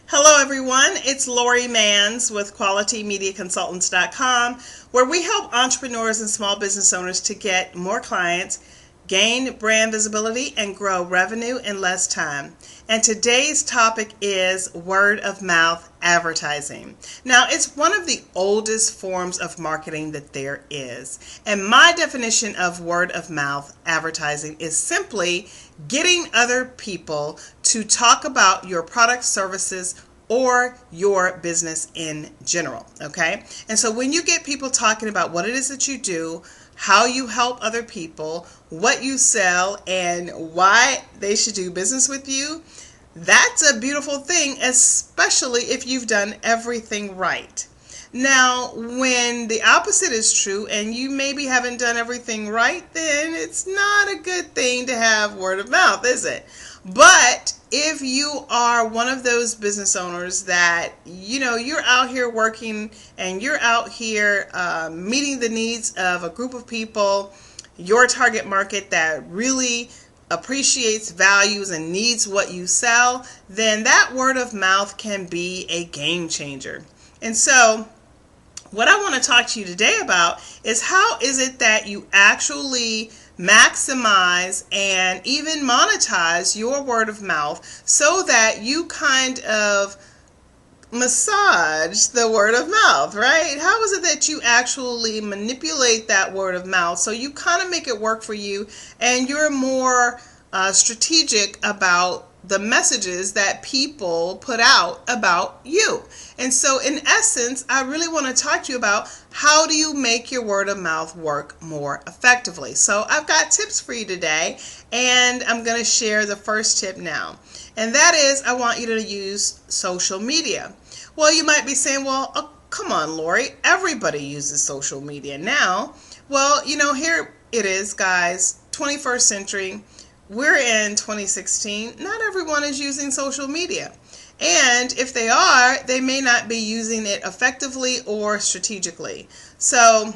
Hello everyone, it's Lori Mans with QualityMediaConsultants.com, where we help entrepreneurs and small business owners to get more clients, gain brand visibility, and grow revenue in less time. And today's topic is word of mouth advertising. Now, it's one of the oldest forms of marketing that there is. And my definition of word of mouth advertising is simply getting other people to talk about your products, services, or your business in general, okay? And so when you get people talking about what it is that you do, how you help other people, what you sell, and why they should do business with you, that's a beautiful thing, especially if you've done everything right. Now, when the opposite is true and you maybe haven't done everything right, then it's not a good thing to have word of mouth, is it? But if you are one of those business owners that, you're out here working and you're out here meeting the needs of a group of people, your target market that really appreciates, values, and needs what you sell, then that word of mouth can be a game changer. And so what I want to talk to you today about is how is it that you actually maximize and even monetize your word of mouth so that you kind of massage the word of mouth, right? How is it that you actually manipulate that word of mouth so you kind of make it work for you and you're more strategic about the messages that people put out about you? And so in essence, I really want to talk to you about how do you make your word of mouth work more effectively. So I've got tips for you today, and I'm going to share the first tip now. And that is, I want you to use social media. Well, you might be saying, well, oh, come on, Lori, everybody uses social media now. Well, here it is, guys, 21st century. We're in 2016. Not everyone is using social media. And if they are, they may not be using it effectively or strategically. So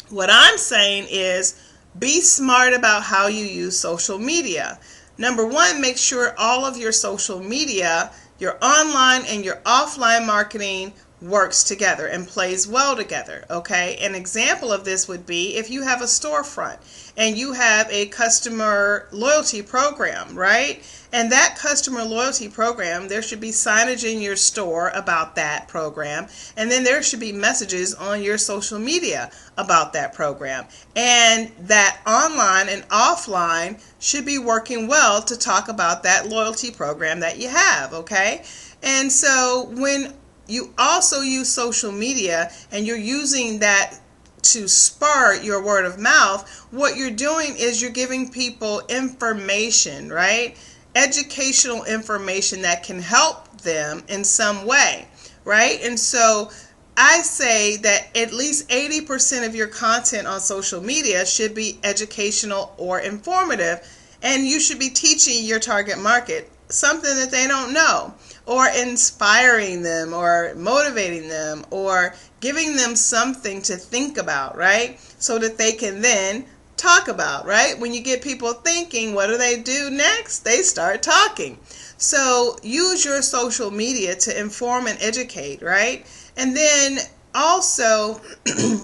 what I'm saying is be smart about how you use social media. Number one, make sure all of your social media, your online and your offline marketing, works together and plays well together, okay? An example of this would be if you have a storefront and you have a customer loyalty program, right? And that customer loyalty program, there should be signage in your store about that program, and then there should be messages on your social media about that program. And that online and offline should be working well to talk about that loyalty program that you have, okay? And so when you also use social media and you're using that to spur your word of mouth, what you're doing is you're giving people information, right? Educational information that can help them in some way, right? And so I say that at least 80% of your content on social media should be educational or informative, and you should be teaching your target market something that they don't know, or inspiring them or motivating them or giving them something to think about, right? So that they can then talk about, right? When you get people thinking, what do next? They start talking. So use your social media to inform and educate, right? And then also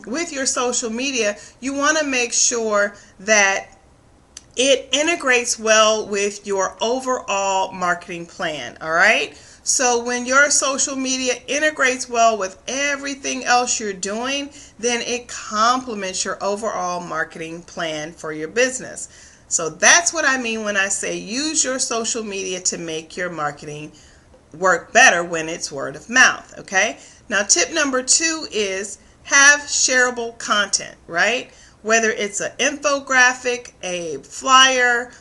with your social media, you want to make sure that it integrates well with your overall marketing plan, all right? So when your social media integrates well with everything else you're doing, then it complements your overall marketing plan for your business. So that's what I mean when I say use your social media to make your marketing work better when it's word of mouth, okay? Now, tip number 2 is have shareable content, right? Whether it's an infographic, a flyer,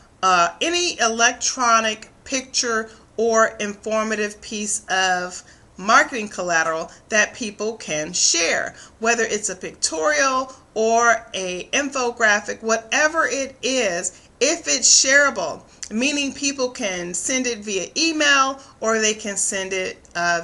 any electronic picture or informative piece of marketing collateral that people can share. Whether it's a pictorial or a infographic, whatever it is, if it's shareable, meaning people can send it via email or they can send it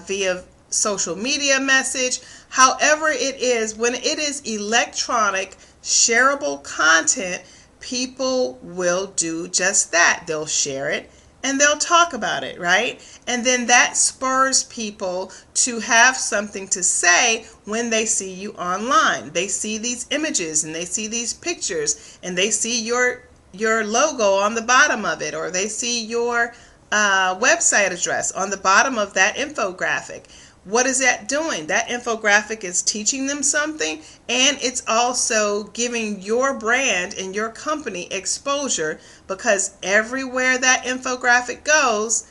via social media message, however it is, when it is electronic, shareable content, people will do just that. They'll share it and they'll talk about it, right? And then that spurs people to have something to say when they see you online. They see these images and they see these pictures and they see your logo on the bottom of it, or they see your website address on the bottom of that infographic. What is that doing? That infographic is teaching them something, and it's also giving your brand and your company exposure, because everywhere that infographic goes,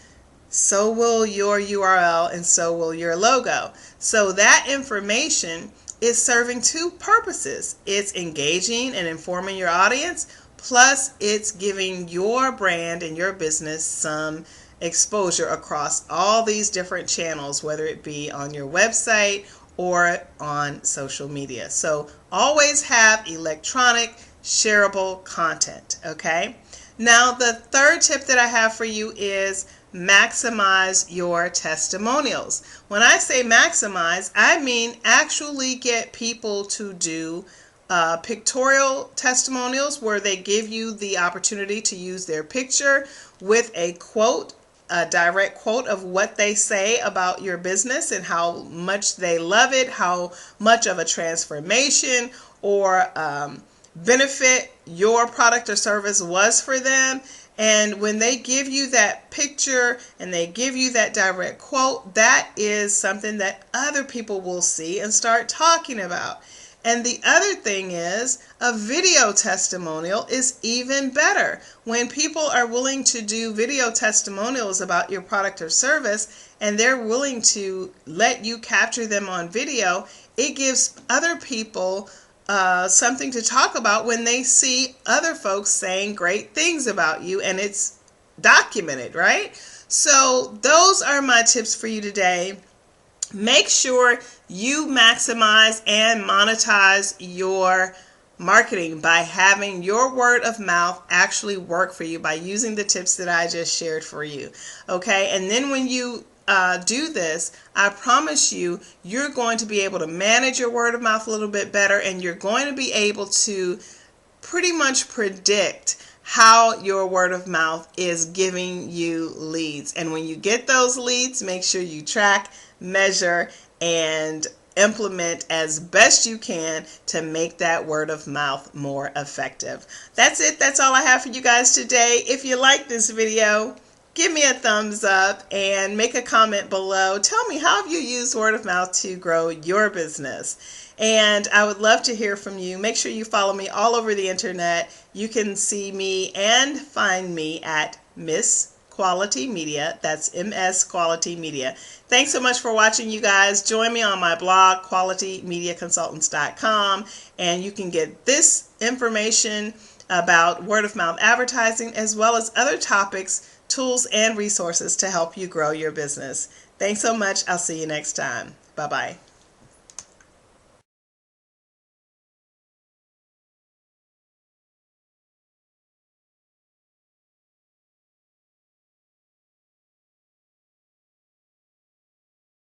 so will your URL and so will your logo. So that information is serving two purposes. It's engaging and informing your audience, plus it's giving your brand and your business some exposure across all these different channels, whether it be on your website or on social media. So always have electronic shareable content, okay? Now the third tip that I have for you is maximize your testimonials. When I say maximize, I mean actually get people to do pictorial testimonials where they give you the opportunity to use their picture with a quote, a direct quote of what they say about your business and how much they love it, how much of a transformation or benefit your product or service was for them. And when they give you that picture and they give you that direct quote, that is something that other people will see and start talking about. And the other thing is, a video testimonial is even better. When people are willing to do video testimonials about your product or service, and they're willing to let you capture them on video, it gives other people something to talk about when they see other folks saying great things about you, and it's documented, right? So those are my tips for you today. Make sure you maximize and monetize your marketing by having your word of mouth actually work for you by using the tips that I just shared for you. Okay, and then when you do this, I promise you, you're going to be able to manage your word of mouth a little bit better, and you're going to be able to pretty much predict how your word of mouth is giving you leads. And when you get those leads, make sure you track, measure, and implement as best you can to make that word of mouth more effective. That's it. That's all I have for you guys today. If you like this video, give me a thumbs up and make a comment below. Tell me, how have you used word of mouth to grow your business? And I would love to hear from you. Make sure you follow me all over the internet. You can see me and find me at Miss Quality Media. That's MS Quality Media. Thanks so much for watching, you guys. Join me on my blog, qualitymediaconsultants.com, and you can get this information about word of mouth advertising, as well as other topics, tools, and resources to help you grow your business. Thanks so much. I'll see you next time. Bye-bye.